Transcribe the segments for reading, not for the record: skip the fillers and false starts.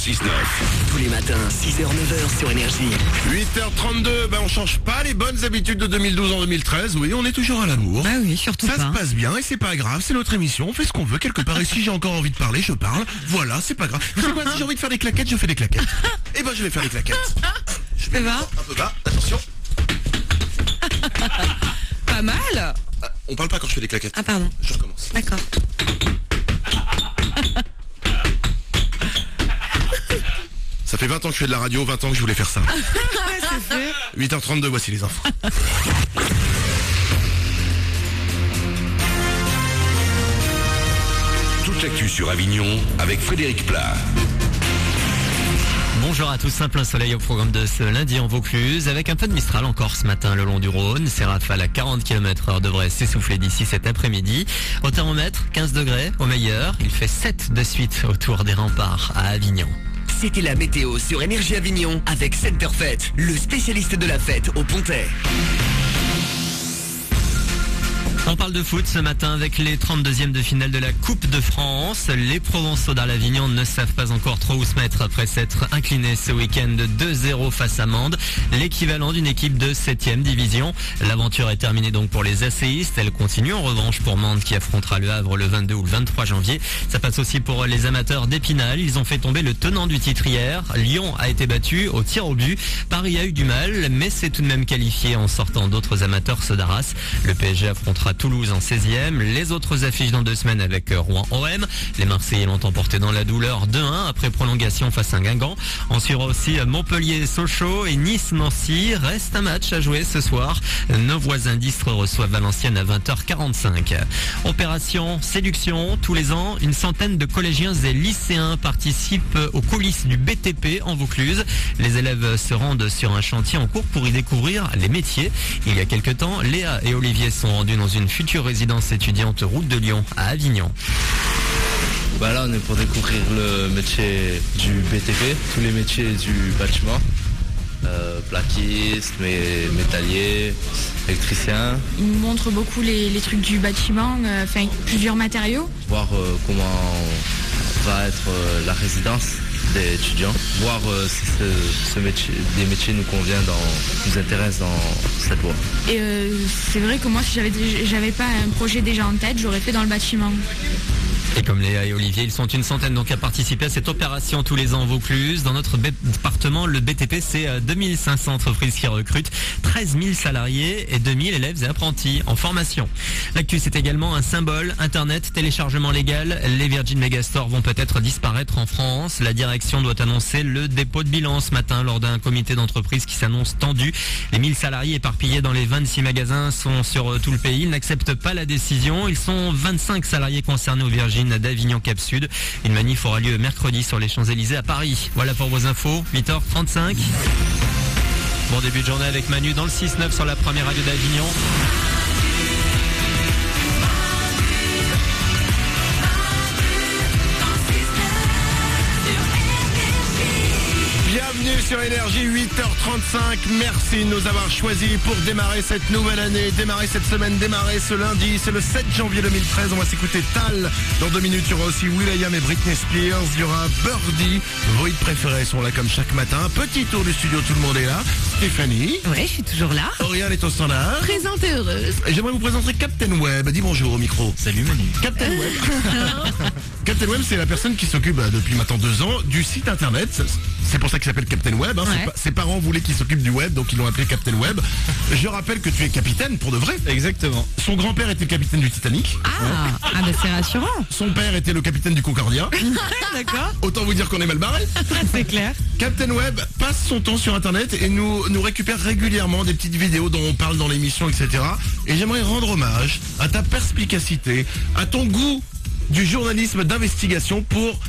6-9. Tous les matins, 6h, 9h sur Énergie. 8h32, on change pas les bonnes habitudes de 2012 en 2013. Oui, on est toujours à l'amour. Bah oui, surtout Ça pas. se passe bien et c'est pas grave, c'est notre émission, on fait ce qu'on veut quelque part. Et si j'ai encore envie de parler, je parle. Voilà, c'est pas grave. Vous savez quoi, si j'ai envie de faire des claquettes, je fais des claquettes. Et je vais faire des claquettes. Je vais Ça va un peu bas, attention. Pas mal. Ah, on parle pas quand je fais des claquettes. Ah pardon. Je recommence. D'accord. Ça fait 20 ans que je fais de la radio, 20 ans que je voulais faire ça. Ouais, c'est fait. 8h32, voici les infos. Toute l'actu sur Avignon avec Frédéric Plat. Bonjour à tous, un plein soleil au programme de ce lundi en Vaucluse, avec un peu de Mistral encore ce matin le long du Rhône. Ces rafales à 40 km/h devraient s'essouffler d'ici cet après-midi. Au thermomètre, 15 degrés au meilleur. Il fait 7 de suite autour des remparts à Avignon. C'était la météo sur Énergie Avignon avec Centerfait, le spécialiste de la fête au Pontet. On parle de foot ce matin avec les 32e de finale de la Coupe de France. Les Provençaux d'Arles-Avignon ne savent pas encore trop où se mettre après s'être inclinés ce week-end de 2-0 face à Mende, l'équivalent d'une équipe de 7e division. L'aventure est terminée donc pour les asséistes. Elle continue en revanche pour Mende qui affrontera le Havre le 22 ou le 23 janvier. Ça passe aussi pour les amateurs d'Épinal. Ils ont fait tomber le tenant du titre hier. Lyon a été battu au tir au but. Paris a eu du mal, mais c'est tout de même qualifié en sortant d'autres amateurs, ceux d'Arras. Le PSG affrontera Toulouse en 16e. Les autres affiches dans 2 semaines avec Rouen-OM. Les Marseillais l'ont emporté dans la douleur 2-1 après prolongation face à Guingamp. On suivra aussi Montpellier-Sochaux et Nice-Nancy. Reste un match à jouer ce soir. Nos voisins d'Istres reçoivent Valenciennes à 20h45. Opération séduction. Tous les ans, une centaine de collégiens et lycéens participent aux coulisses du BTP en Vaucluse. Les élèves se rendent sur un chantier en cours pour y découvrir les métiers. Il y a quelques temps, Léa et Olivier sont rendus dans une future résidence étudiante route de Lyon à Avignon. Là on est pour découvrir le métier du BTP, tous les métiers du bâtiment, plaquiste, métallier, électricien. Il nous montre beaucoup les trucs du bâtiment, plusieurs matériaux. Voir comment va être la résidence des étudiants, voir si des métiers nous convient, nous intéresse dans cette voie. Et c'est vrai que moi si j'avais pas un projet déjà en tête, j'aurais fait dans le bâtiment. Et comme Léa et Olivier, ils sont une centaine donc à participer à cette opération tous les ans en Vaucluse. Dans notre département, le BTP, c'est 2500 entreprises qui recrutent, 13 000 salariés et 2000 élèves et apprentis en formation. L'actu, c'est également un symbole. Internet, téléchargement légal. Les Virgin Megastore vont peut-être disparaître en France. La direction doit annoncer le dépôt de bilan ce matin lors d'un comité d'entreprise qui s'annonce tendu. Les 1000 salariés éparpillés dans les 26 magasins sont sur tout le pays. Ils n'acceptent pas la décision. Ils sont 25 salariés concernés au Virgin d'Avignon Cap Sud. Une manif aura lieu mercredi sur les Champs-Élysées à Paris. Voilà pour vos infos, 8h35. Bon début de journée avec Manu dans le 6-9 sur la première radio d'Avignon. Bienvenue sur Énergie, 8h35. Merci de nous avoir choisis pour démarrer cette nouvelle année, démarrer cette semaine, démarrer ce lundi. C'est le 7 janvier 2013. On va s'écouter Tal. Dans 2 minutes, il y aura aussi will.i.am et Britney Spears. Il y aura Birdie. Vos hits préférés sont là comme chaque matin. Petit tour du studio, tout le monde est là. Stéphanie. Ouais, je suis toujours là. Oriane est au standard. Présente et heureuse. Et j'aimerais vous présenter Captain Web. Dis bonjour au micro. Salut Manu. Captain Web. Captain Web, c'est la personne qui s'occupe depuis maintenant 2 ans du site internet. C'est pour ça qu'il s'appelle Captain Web. Ouais. Ses parents voulaient qu'il s'occupe du web, donc ils l'ont appelé Captain Web. Je rappelle que tu es capitaine pour de vrai. Exactement. Son grand-père était le capitaine du Titanic. C'est rassurant. Son père était le capitaine du Concordia. D'accord. Autant vous dire qu'on est mal barré. C'est clair. Captain Web passe son temps sur internet et nous récupère régulièrement des petites vidéos dont on parle dans l'émission, etc. Et j'aimerais rendre hommage à ta perspicacité, à ton goût du journalisme d'investigation pour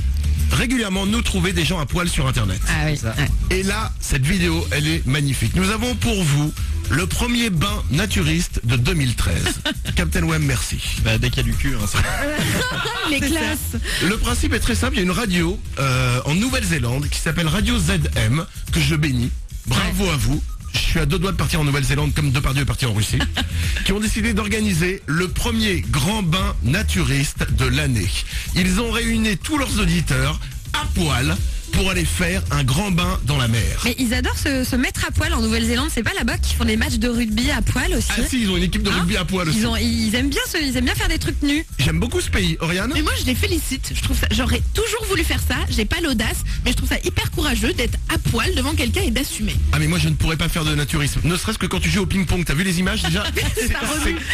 régulièrement nous trouver des gens à poil sur internet. Ah oui. Ouais. Et là, cette vidéo, elle est magnifique. Nous avons pour vous le premier bain naturiste de 2013. Captain Web, merci. Dès qu'il y a du cul, Les classes. Le principe est très simple, il y a une radio en Nouvelle-Zélande qui s'appelle Radio ZM, que je bénis. Bravo à vous. Je suis à 2 doigts de partir en Nouvelle-Zélande comme Depardieu est parti en Russie, qui ont décidé d'organiser le premier grand bain naturiste de l'année. Ils ont réuni tous leurs auditeurs à poil pour aller faire un grand bain dans la mer. Mais ils adorent se mettre à poil en Nouvelle-Zélande. C'est pas là-bas qu'ils font des matchs de rugby à poil aussi? Ah si, ils ont une équipe de rugby à poil aussi. Ils aiment bien faire des trucs nus. J'aime beaucoup ce pays. Oriane? Mais moi je les félicite, je trouve ça, j'aurais toujours voulu faire ça, j'ai pas l'audace, mais je trouve ça hyper courageux d'être à poil devant quelqu'un et d'assumer. Ah mais moi je ne pourrais pas faire de naturisme. Ne serait-ce que quand tu joues au ping-pong, t'as vu les images déjà?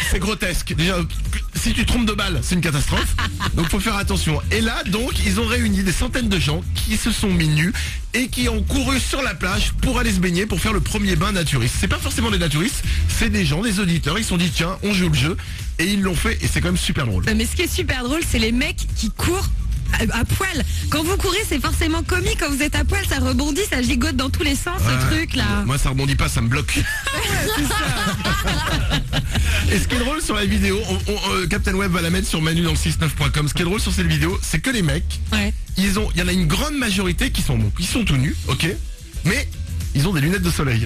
C'est grotesque. Déjà, si tu te trompes de balle, c'est une catastrophe. Donc faut faire attention. Et là donc ils ont réuni des centaines de gens qui se sont mis nus et qui ont couru sur la plage pour aller se baigner, pour faire le premier bain naturiste. C'est pas forcément des naturistes, c'est des gens, des auditeurs. Ils se sont dit tiens, on joue le jeu. Et ils l'ont fait et c'est quand même super drôle. Mais ce qui est super drôle, c'est les mecs qui courent à poil. Quand vous courez, c'est forcément comique. Quand vous êtes à poil, ça rebondit, ça gigote dans tous les sens, ce truc là. Moi ça rebondit pas, ça me bloque. Et ce qui est drôle sur la vidéo, Captain Web va la mettre sur Manu dans le 69.com. Ce qui est drôle sur cette vidéo, c'est que les mecs, il y en a une grande majorité qui sont tout nus, ok, mais ils ont des lunettes de soleil.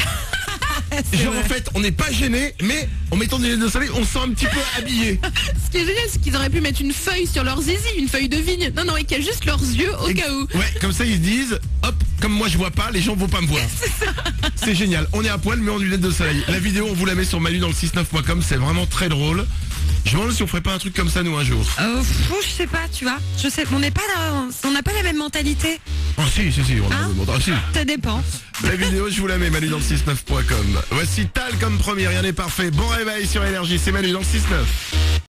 Genre en fait on n'est pas gêné, mais en mettant des lunettes de soleil on se sent un petit peu habillé. Ce qui est génial, c'est qu'ils auraient pu mettre une feuille sur leur zizi, une feuille de vigne. Non, et qu'il y a juste leurs yeux au cas où. Ouais, comme ça ils se disent, hop, comme moi je vois pas, les gens vont pas me voir. C'est génial, on est à poil mais en lunettes de soleil. La vidéo on vous la met sur Manu dans le 69.com, c'est vraiment très drôle. Je me demande si on ferait pas un truc comme ça nous un jour. Je sais pas, tu vois. On n'a pas la même mentalité. Ah si, Ça dépend. La vidéo, je vous la mets, Manu dans le 69.com. Voici Tal comme premier, rien n'est parfait. Bon réveil sur Énergie, c'est Manu dans le 69.